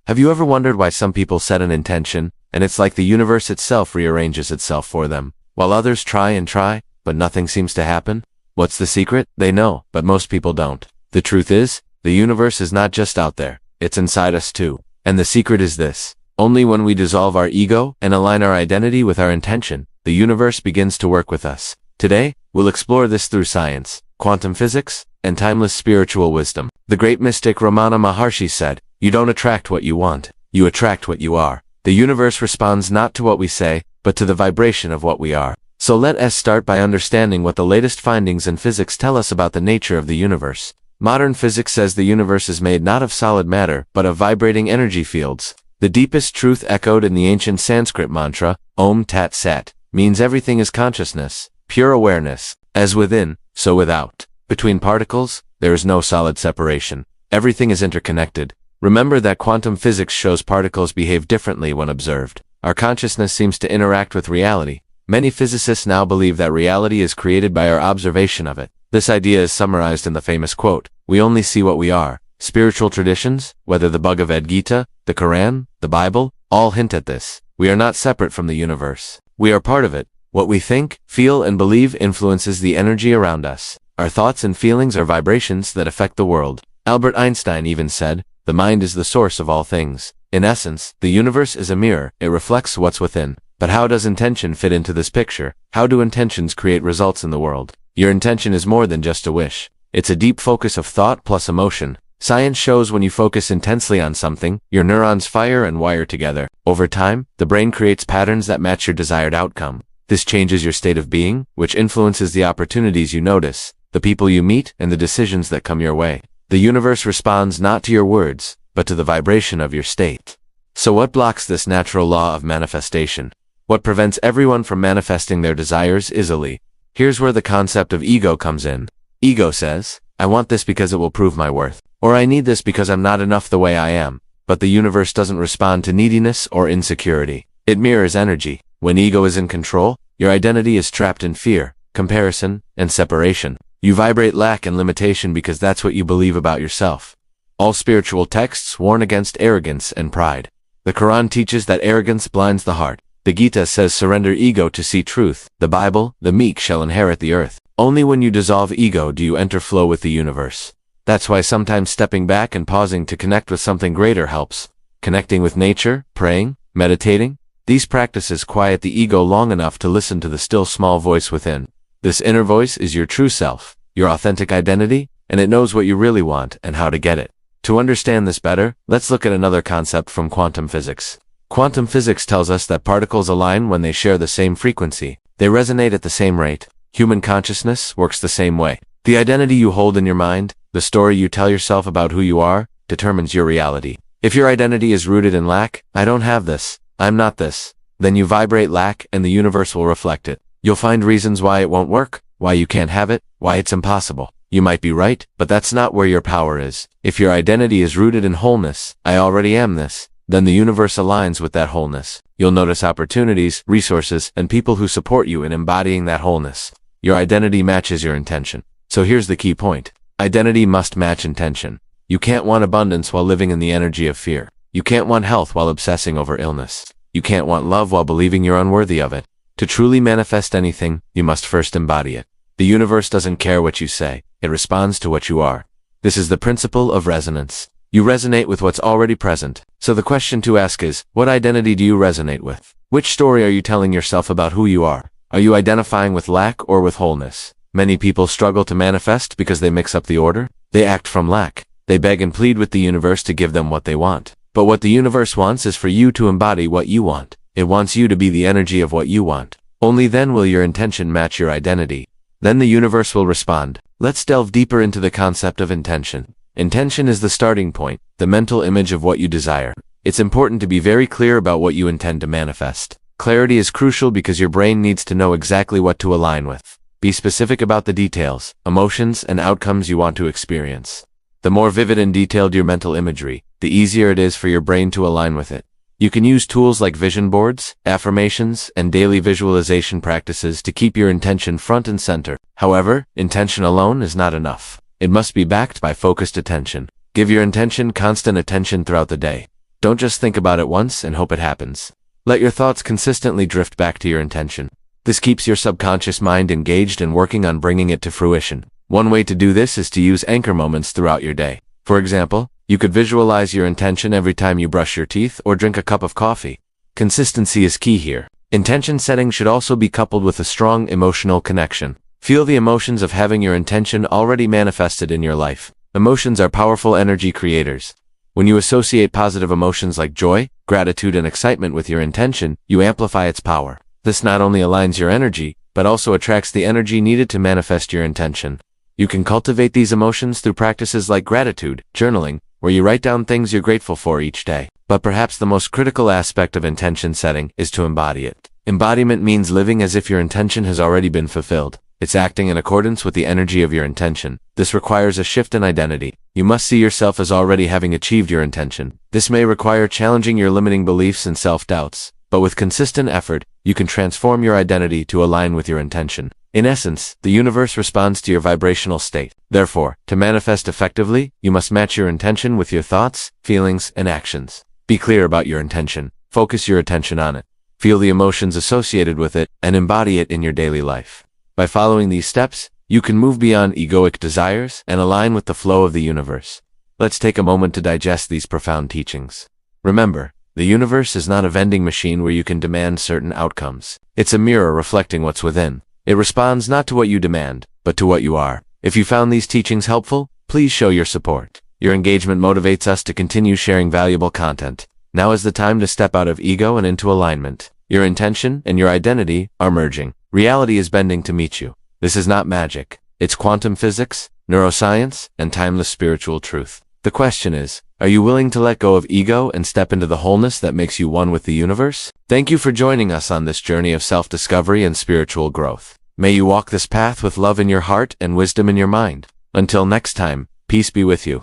Have you ever wondered why some people set an intention, and it's like the universe itself rearranges itself for them, while others try and try, but nothing seems to happen? What's the secret? They know, but most people don't. The truth is, the universe is not just out there, it's inside us too. And the secret is this: only when we dissolve our ego and align our identity with our intention, the universe begins to work with us. Today, we'll explore this through science, quantum physics, and timeless spiritual wisdom. The great mystic Ramana Maharshi said, "You don't attract what you want, you attract what you are." The universe responds not to what we say, but to the vibration of what we are. So let us start by understanding what the latest findings in physics tell us about the nature of the universe. Modern physics says the universe is made not of solid matter, but of vibrating energy fields. The deepest truth echoed in the ancient Sanskrit mantra, Om Tat Sat, means everything is consciousness, pure awareness, as within, so without. Between particles, there is no solid separation. Everything is interconnected. Remember that quantum physics shows particles behave differently when observed. Our consciousness seems to interact with reality. Many physicists now believe that reality is created by our observation of it. This idea is summarized in the famous quote, "We only see what we are." Spiritual traditions, whether the Bhagavad Gita, the Quran, the Bible, all hint at this. We are not separate from the universe. We are part of it. What we think, feel, and believe influences the energy around us. Our thoughts and feelings are vibrations that affect the world. Albert Einstein even said, "The mind is the source of all things." In essence, the universe is a mirror, it reflects what's within. But how does intention fit into this picture? How do intentions create results in the world? Your intention is more than just a wish. It's a deep focus of thought plus emotion. Science shows when you focus intensely on something, your neurons fire and wire together. Over time, the brain creates patterns that match your desired outcome. This changes your state of being, which influences the opportunities you notice, the people you meet, and the decisions that come your way. The universe responds not to your words, but to the vibration of your state. So what blocks this natural law of manifestation? What prevents everyone from manifesting their desires easily? Here's where the concept of ego comes in. Ego says, "I want this because it will prove my worth," or "I need this because I'm not enough the way I am." But the universe doesn't respond to neediness or insecurity. It mirrors energy. When ego is in control, your identity is trapped in fear, comparison, and separation. You vibrate lack and limitation because that's what you believe about yourself. All spiritual texts warn against arrogance and pride. The Quran teaches that arrogance blinds the heart. The Gita says surrender ego to see truth. The Bible, the meek shall inherit the earth. Only when you dissolve ego do you enter flow with the universe. That's why sometimes stepping back and pausing to connect with something greater helps. Connecting with nature, praying, meditating. These practices quiet the ego long enough to listen to the still small voice within. This inner voice is your true self, your authentic identity, and it knows what you really want and how to get it. To understand this better, let's look at another concept from quantum physics. Quantum physics tells us that particles align when they share the same frequency. They resonate at the same rate. Human consciousness works the same way. The identity you hold in your mind, the story you tell yourself about who you are, determines your reality. If your identity is rooted in lack, "I don't have this, I'm not this," then you vibrate lack and the universe will reflect it. You'll find reasons why it won't work, why you can't have it, why it's impossible. You might be right, but that's not where your power is. If your identity is rooted in wholeness, "I already am this," then the universe aligns with that wholeness. You'll notice opportunities, resources, and people who support you in embodying that wholeness. Your identity matches your intention. So here's the key point. Identity must match intention. You can't want abundance while living in the energy of fear. You can't want health while obsessing over illness. You can't want love while believing you're unworthy of it. To truly manifest anything, you must first embody it. The universe doesn't care what you say. It responds to what you are. This is the principle of resonance. You resonate with what's already present. So the question to ask is, what identity do you resonate with? Which story are you telling yourself about who you are? Are you identifying with lack or with wholeness? Many people struggle to manifest because they mix up the order. They act from lack. They beg and plead with the universe to give them what they want. But what the universe wants is for you to embody what you want. It wants you to be the energy of what you want. Only then will your intention match your identity. Then the universe will respond. Let's delve deeper into the concept of intention. Intention is the starting point, the mental image of what you desire. It's important to be very clear about what you intend to manifest. Clarity is crucial because your brain needs to know exactly what to align with. Be specific about the details, emotions, and outcomes you want to experience. The more vivid and detailed your mental imagery, the easier it is for your brain to align with it. You can use tools like vision boards, affirmations, and daily visualization practices to keep your intention front and center. However, intention alone is not enough. It must be backed by focused attention. Give your intention constant attention throughout the day. Don't just think about it once and hope it happens. Let your thoughts consistently drift back to your intention. This keeps your subconscious mind engaged and working on bringing it to fruition. One way to do this is to use anchor moments throughout your day. For example, you could visualize your intention every time you brush your teeth or drink a cup of coffee. Consistency is key here. Intention setting should also be coupled with a strong emotional connection. Feel the emotions of having your intention already manifested in your life. Emotions are powerful energy creators. When you associate positive emotions like joy, gratitude, and excitement with your intention, you amplify its power. This not only aligns your energy, but also attracts the energy needed to manifest your intention. You can cultivate these emotions through practices like gratitude, journaling, where you write down things you're grateful for each day. But perhaps the most critical aspect of intention setting is to embody it. Embodiment means living as if your intention has already been fulfilled. It's acting in accordance with the energy of your intention. This requires a shift in identity. You must see yourself as already having achieved your intention. This may require challenging your limiting beliefs and self-doubts, but with consistent effort, you can transform your identity to align with your intention. In essence, the universe responds to your vibrational state. Therefore, to manifest effectively, you must match your intention with your thoughts, feelings, and actions. Be clear about your intention. Focus your attention on it. Feel the emotions associated with it, and embody it in your daily life. By following these steps, you can move beyond egoic desires and align with the flow of the universe. Let's take a moment to digest these profound teachings. Remember, the universe is not a vending machine where you can demand certain outcomes. It's a mirror reflecting what's within. It responds not to what you demand, but to what you are. If you found these teachings helpful, please show your support. Your engagement motivates us to continue sharing valuable content. Now is the time to step out of ego and into alignment. Your intention and your identity are merging. Reality is bending to meet you. This is not magic. It's quantum physics, neuroscience, and timeless spiritual truth. The question is, are you willing to let go of ego and step into the wholeness that makes you one with the universe? Thank you for joining us on this journey of self-discovery and spiritual growth. May you walk this path with love in your heart and wisdom in your mind. Until next time, peace be with you.